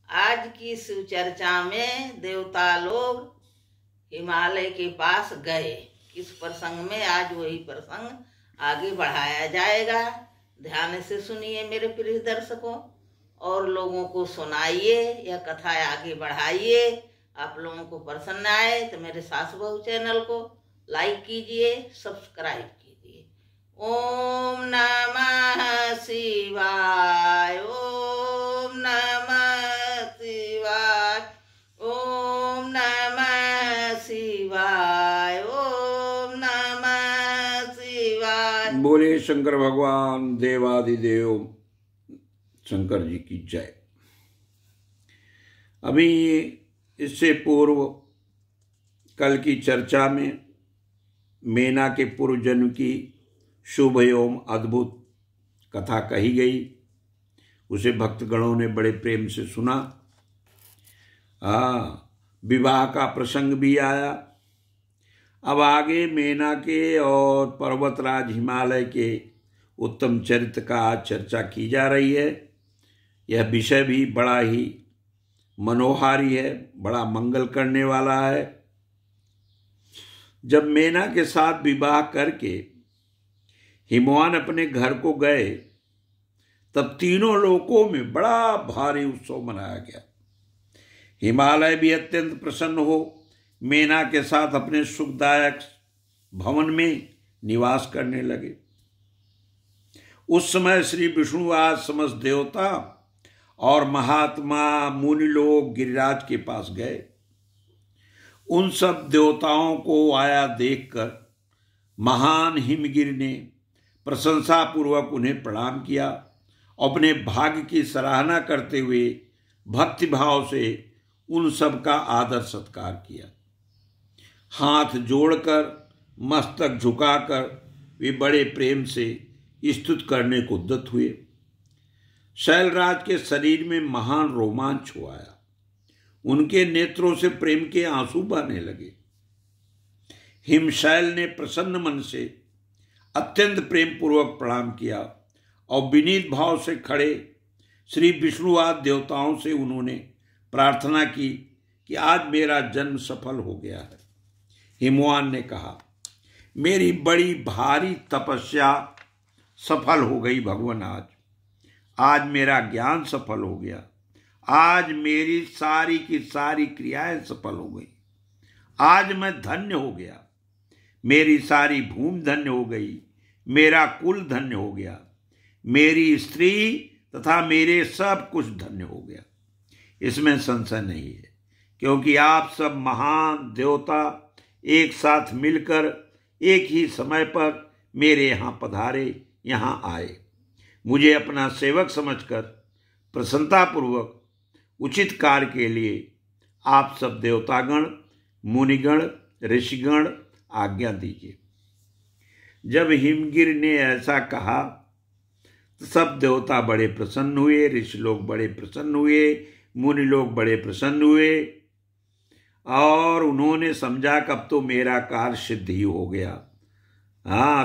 आज की सुचर्चा में देवता लोग हिमालय के पास गए। किस प्रसंग में, आज वही प्रसंग आगे बढ़ाया जाएगा। ध्यान से सुनिए मेरे प्रिय दर्शकों, और लोगों को सुनाइए, यह कथा आगे बढ़ाइए। आप लोगों को पसंद आए तो मेरे सास बहू चैनल को लाइक कीजिए, सब्सक्राइब कीजिए। ओम नमः शिवाय, ओम नमः शिवाय, ओम नमः शिवाय, ओम नमः शिवाय। बोले शंकर भगवान देवादिदेव शंकर जी की जय। अभी इससे पूर्व कल की चर्चा में मेना के पूर्व जन्म की शुभ एवं अद्भुत कथा कही गई। उसे भक्तगणों ने बड़े प्रेम से सुना। विवाह का प्रसंग भी आया। अब आगे मेना के और पर्वतराज हिमालय के उत्तम चरित्र का आज चर्चा की जा रही है। यह विषय भी बड़ा ही मनोहारी है, बड़ा मंगल करने वाला है। जब मेना के साथ विवाह करके हिमवान अपने घर को गए, तब तीनों लोकों में बड़ा भारी उत्सव मनाया गया। हिमालय भी अत्यंत प्रसन्न हो मेना के साथ अपने सुखदायक भवन में निवास करने लगे। उस समय श्री विष्णु आज समस्त देवता और महात्मा मुनि लोग गिरिराज के पास गए। उन सब देवताओं को आया देखकर महान हिमगिरि ने प्रशंसा पूर्वक उन्हें प्रणाम किया। अपने भाग्य की सराहना करते हुए भक्तिभाव से उन सब का आदर सत्कार किया। हाथ जोड़कर मस्तक झुकाकर वे बड़े प्रेम से स्तुति करने को उद्यत हुए। शैलराज के शरीर में महान रोमांच हो आया। उनके नेत्रों से प्रेम के आंसू बहने लगे। हिमशैल ने प्रसन्न मन से अत्यंत प्रेम पूर्वक प्रणाम किया और विनीत भाव से खड़े श्री विष्णुवाद देवताओं से उन्होंने प्रार्थना की कि आज मेरा जन्म सफल हो गया है। हिमवान ने कहा, मेरी बड़ी भारी तपस्या सफल हो गई भगवान। आज मेरा ज्ञान सफल हो गया। आज मेरी सारी की सारी क्रियाएं सफल हो गई। आज मैं धन्य हो गया। मेरी सारी भूमि धन्य हो गई। मेरा कुल धन्य हो गया। मेरी स्त्री तथा मेरे सब कुछ धन्य हो गया। इसमें संशय नहीं है, क्योंकि आप सब महान देवता एक साथ मिलकर एक ही समय पर मेरे यहाँ पधारे, यहाँ आए। मुझे अपना सेवक समझकर प्रसन्नतापूर्वक उचित कार्य के लिए आप सब देवतागण, मुनिगण, ऋषिगण आज्ञा दीजिए। जब हिमगिरि ने ऐसा कहा तो सब देवता बड़े प्रसन्न हुए, ऋषि लोग बड़े प्रसन्न हुए, मुनि लोग बड़े प्रसन्न हुए और उन्होंने समझा कि अब तो मेरा कार्य सिद्ध ही हो गया।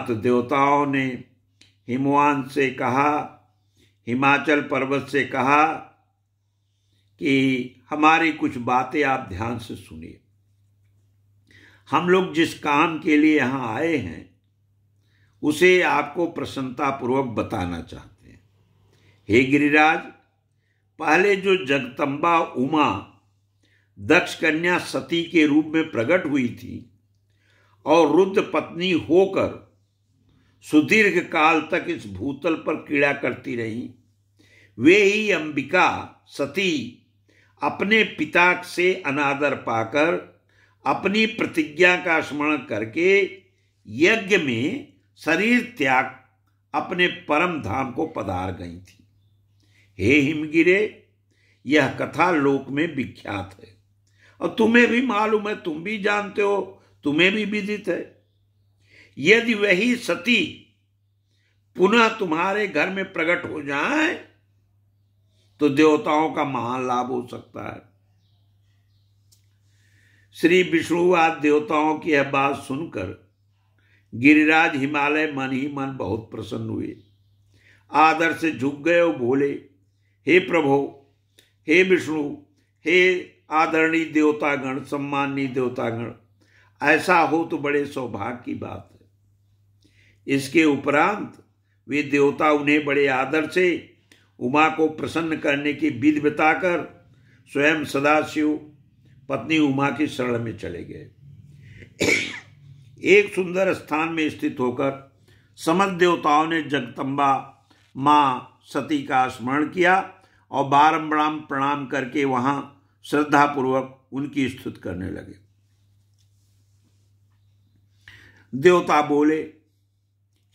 तो देवताओं ने हिमवान से कहा, हिमाचल पर्वत से कहा कि हमारी कुछ बातें आप ध्यान से सुनिए। हम लोग जिस काम के लिए यहाँ आए हैं उसे आपको प्रसन्नतापूर्वक बताना चाहते हैं। हे गिरिराज, पहले जो जगदम्बा उमा दक्ष कन्या सती के रूप में प्रकट हुई थी और रुद्र पत्नी होकर सुदीर्घ काल तक इस भूतल पर क्रीड़ा करती रही, वे ही अंबिका सती अपने पिता से अनादर पाकर अपनी प्रतिज्ञा का स्मरण करके यज्ञ में शरीर त्याग अपने परम धाम को पधार गई थी। हे हिमगिरे, यह कथा लोक में विख्यात है और तुम्हें भी मालूम है, तुम भी जानते हो, तुम्हें भी विदित है। यदि वही सती पुनः तुम्हारे घर में प्रकट हो जाए तो देवताओं का महान लाभ हो सकता है। श्री विष्णुवाद देवताओं की यह बात सुनकर गिरिराज हिमालय मन ही मन बहुत प्रसन्न हुए। आदर से झुक गए और बोले, हे प्रभु, हे विष्णु, हे आदरणीय देवतागण, सम्माननीय देवतागण, ऐसा हो तो बड़े सौभाग्य की बात है। इसके उपरांत वे देवता उन्हें बड़े आदर से उमा को प्रसन्न करने की विधि बताकर स्वयं सदाशिव पत्नी उमा की शरण में चले गए। एक सुंदर स्थान में स्थित होकर समस्त देवताओं ने जगदम्बा मां सती का स्मरण किया और बारंबार प्रणाम करके वहां श्रद्धापूर्वक उनकी स्तुति करने लगे। देवता बोले,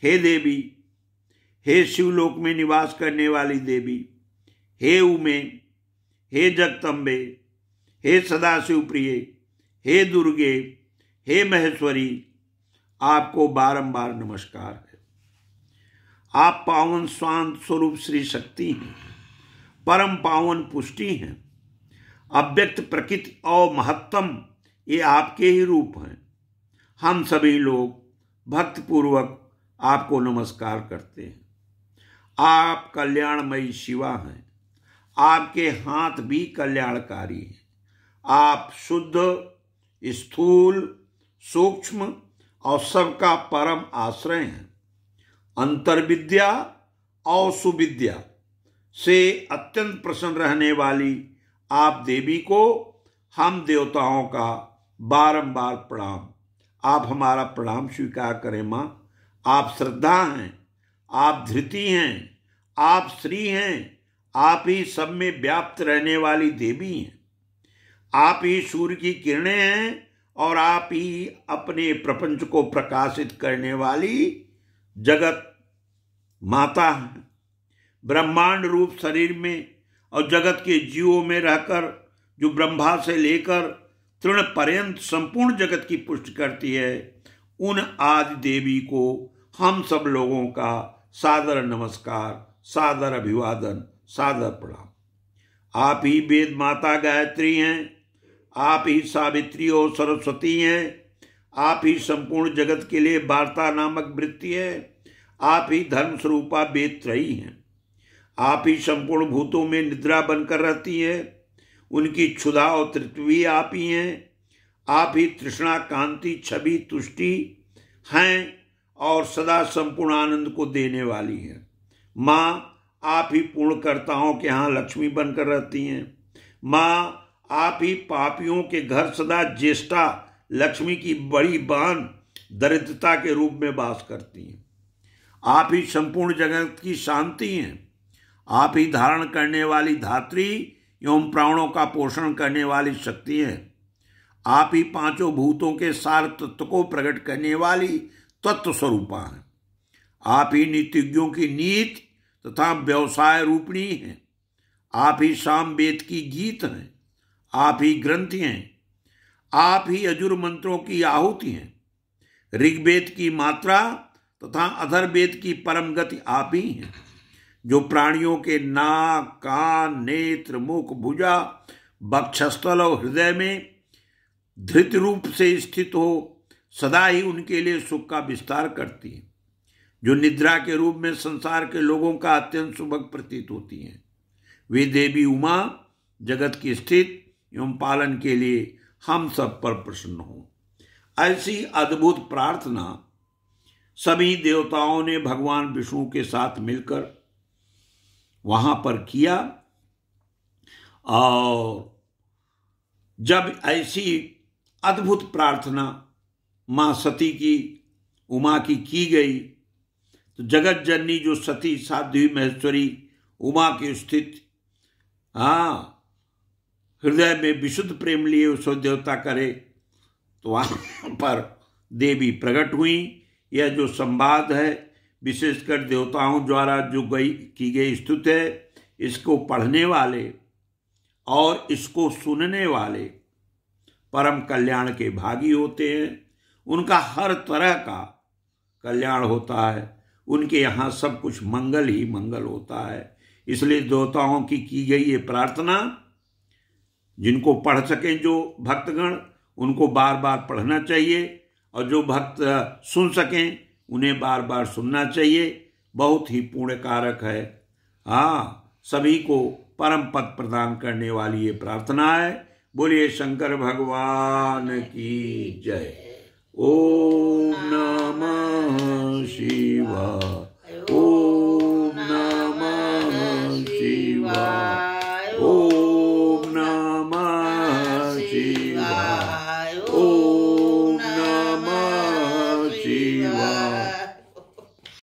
हे देवी, हे शिवलोक में निवास करने वाली देवी, हे उमे, हे जगदम्बे, हे सदाशिव प्रिय, हे दुर्गे, हे महेश्वरी, आपको बारंबार नमस्कार है। आप पावन स्वांत स्वरूप श्री शक्ति हैं, परम पावन पुष्टि हैं, अव्यक्त प्रकृति और महत्तम ये आपके ही रूप हैं। हम सभी लोग भक्तिपूर्वक आपको नमस्कार करते हैं। आप कल्याणमयी शिवा हैं, आपके हाथ भी कल्याणकारी हैं। आप शुद्ध, स्थूल, सूक्ष्म और सबका परम आश्रय हैं। अंतर्विद्या और सुविद्या से अत्यंत प्रसन्न रहने वाली आप देवी को हम देवताओं का बारंबार प्रणाम। आप हमारा प्रणाम स्वीकार करें मां। आप श्रद्धा हैं, आप धृति हैं, आप श्री हैं, आप ही सब में व्याप्त रहने वाली देवी हैं। आप ही सूर्य की किरणें हैं और आप ही अपने प्रपंच को प्रकाशित करने वाली जगत माता हैं। ब्रह्मांड रूप शरीर में और जगत के जीवों में रहकर जो ब्रह्मा से लेकर तृण पर्यंत संपूर्ण जगत की पुष्टि करती है, उन आदि देवी को हम सब लोगों का सादर नमस्कार, सादर अभिवादन, सादर प्रणाम। आप ही वेद माता गायत्री हैं, आप ही सावित्री और सरस्वती हैं, आप ही संपूर्ण जगत के लिए वार्ता नामक वृत्ति है, आप ही धर्म स्वरूपा वेदत्रयी हैं। आप ही संपूर्ण भूतों में निद्रा बनकर रहती है, उनकी क्षुधा और तृप्ति आप ही हैं। आप ही तृष्णा, कांति, छवि, तुष्टि हैं और सदा संपूर्ण आनंद को देने वाली हैं। माँ, आप ही पूर्णकर्ताओं के यहाँ लक्ष्मी बनकर रहती हैं। माँ, आप ही पापियों के घर सदा ज्येष्ठा लक्ष्मी की बड़ी बहन दरिद्रता के रूप में वास करती हैं। आप ही संपूर्ण जगत की शांति हैं। आप ही धारण करने वाली धात्री एवं प्राणों का पोषण करने वाली शक्ति है। आप ही पांचों भूतों के सार तत्व को प्रकट करने वाली तत्व स्वरूपा है। आप ही नीतिज्ञों की नीति तथा व्यवसाय रूपिणी हैं। आप ही साम वेद की गीत हैं। आप ही ग्रंथि हैं। आप ही अजुर मंत्रों की आहुति हैं। ऋग्वेद की मात्रा तथा अथर्ववेद की परम गति आप ही हैं, जो प्राणियों के नाक, कान, नेत्र, मुख, भुजा, वक्षस्थल और हृदय में धृत रूप से स्थित हो सदा ही उनके लिए सुख का विस्तार करती है, जो निद्रा के रूप में संसार के लोगों का अत्यंत सुभग प्रतीत होती हैं। वे देवी उमा जगत की स्थिति एवं पालन के लिए हम सब पर प्रसन्न हो। ऐसी अद्भुत प्रार्थना सभी देवताओं ने भगवान विष्णु के साथ मिलकर वहां पर किया। और जब ऐसी अद्भुत प्रार्थना मां सती की, उमा की गई, तो जगत जननी जो सती साध्वी महेश्वरी उमा की स्थित हृदय में विशुद्ध प्रेम लिए उसको देवता करे, तो वहां पर देवी प्रकट हुई। यह जो संवाद है विशेषकर देवताओं द्वारा जो की गई स्तुति है, इसको पढ़ने वाले और इसको सुनने वाले परम कल्याण के भागी होते हैं। उनका हर तरह का कल्याण होता है। उनके यहाँ सब कुछ मंगल ही मंगल होता है। इसलिए देवताओं की गई ये प्रार्थना जिनको पढ़ सकें जो भक्तगण, उनको बार बार पढ़ना चाहिए, और जो भक्त सुन सकें उन्हें बार बार सुनना चाहिए। बहुत ही पुण्य कारक है। सभी को परम पद प्रदान करने वाली ये प्रार्थना है। बोलिए शंकर भगवान की जय। ओम नमः शिवाय।